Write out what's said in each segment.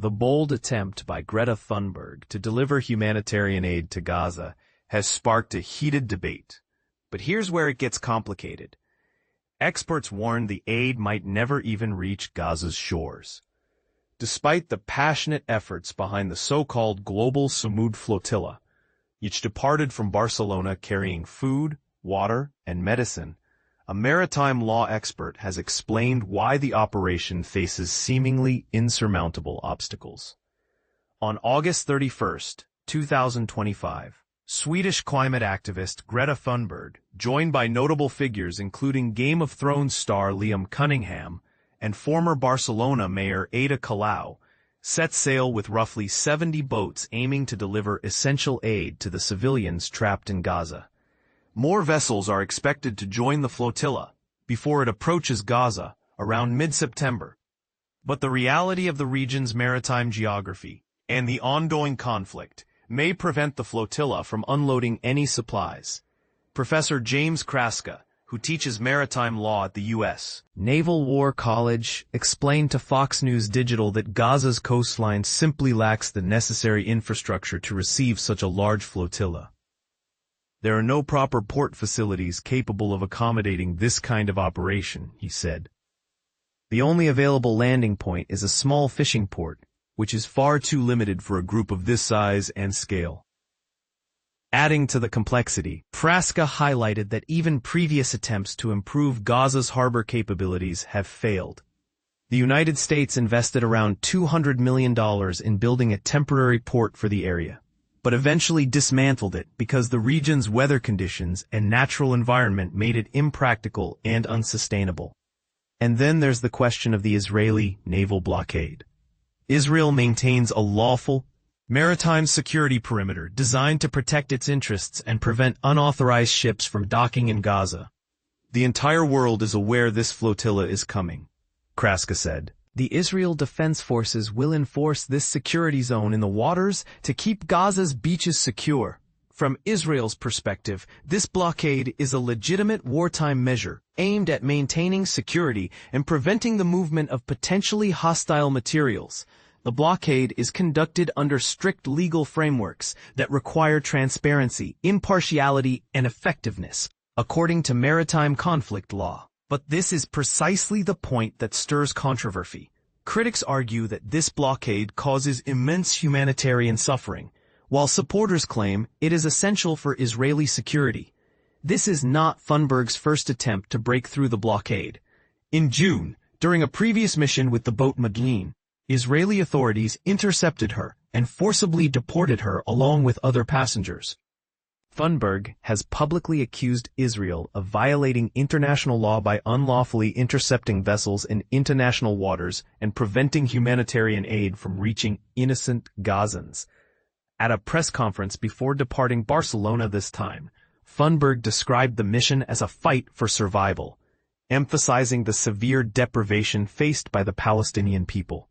The bold attempt by Greta Thunberg to deliver humanitarian aid to Gaza has sparked a heated debate. But here's where it gets complicated. Experts warn the aid might never even reach Gaza's shores. Despite the passionate efforts behind the so-called global Samud Flotilla, which departed from Barcelona carrying food, water, and medicine, a maritime law expert has explained why the operation faces seemingly insurmountable obstacles. On August 31, 2025, Swedish climate activist Greta Thunberg, joined by notable figures including Game of Thrones star Liam Cunningham and former Barcelona mayor Ada Colau, set sail with roughly 70 boats aiming to deliver essential aid to the civilians trapped in Gaza. More vessels are expected to join the flotilla before it approaches Gaza around mid-September. But the reality of the region's maritime geography and the ongoing conflict may prevent the flotilla from unloading any supplies. Professor James Kraska, who teaches maritime law at the U.S. Naval War College, explained to Fox News Digital that Gaza's coastline simply lacks the necessary infrastructure to receive such a large flotilla. There are no proper port facilities capable of accommodating this kind of operation, he said. The only available landing point is a small fishing port, which is far too limited for a group of this size and scale. Adding to the complexity, Kraska highlighted that even previous attempts to improve Gaza's harbor capabilities have failed. The United States invested around $200 million in building a temporary port for the area, but eventually dismantled it because the region's weather conditions and natural environment made it impractical and unsustainable. And then there's the question of the Israeli naval blockade. Israel maintains a lawful, maritime security perimeter designed to protect its interests and prevent unauthorized ships from docking in Gaza. The entire world is aware this flotilla is coming, Kraska said. The Israel Defense Forces will enforce this security zone in the waters to keep Gaza's beaches secure. From Israel's perspective, this blockade is a legitimate wartime measure aimed at maintaining security and preventing the movement of potentially hostile materials. The blockade is conducted under strict legal frameworks that require transparency, impartiality, and effectiveness, according to maritime conflict law. But this is precisely the point that stirs controversy. Critics argue that this blockade causes immense humanitarian suffering, while supporters claim it is essential for Israeli security. This is not Thunberg's first attempt to break through the blockade. In June, during a previous mission with the boat Maritime, Israeli authorities intercepted her and forcibly deported her along with other passengers. Thunberg has publicly accused Israel of violating international law by unlawfully intercepting vessels in international waters and preventing humanitarian aid from reaching innocent Gazans. At a press conference before departing Barcelona this time, Thunberg described the mission as a fight for survival, emphasizing the severe deprivation faced by the Palestinian people.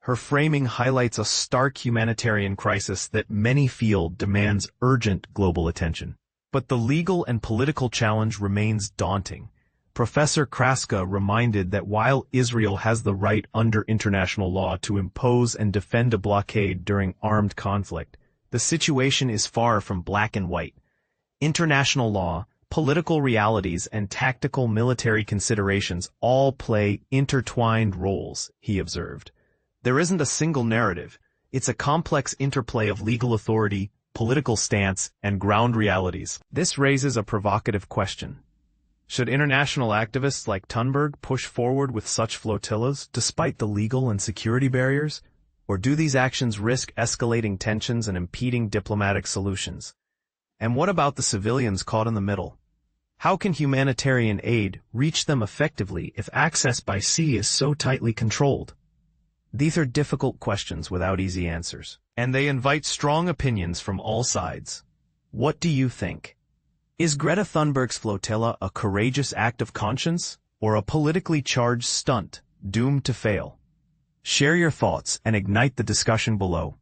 Her framing highlights a stark humanitarian crisis that many feel demands urgent global attention. But the legal and political challenge remains daunting. Professor Kraska reminded that while Israel has the right under international law to impose and defend a blockade during armed conflict, the situation is far from black and white. International law, political realities, and tactical military considerations all play intertwined roles, he observed. There isn't a single narrative. It's a complex interplay of legal authority, political stance, and ground realities. This raises a provocative question. Should international activists like Thunberg push forward with such flotillas despite the legal and security barriers? Or do these actions risk escalating tensions and impeding diplomatic solutions? And what about the civilians caught in the middle? How can humanitarian aid reach them effectively if access by sea is so tightly controlled? These are difficult questions without easy answers, and they invite strong opinions from all sides. What do you think? Is Greta Thunberg's flotilla a courageous act of conscience, or a politically charged stunt doomed to fail? Share your thoughts and ignite the discussion below.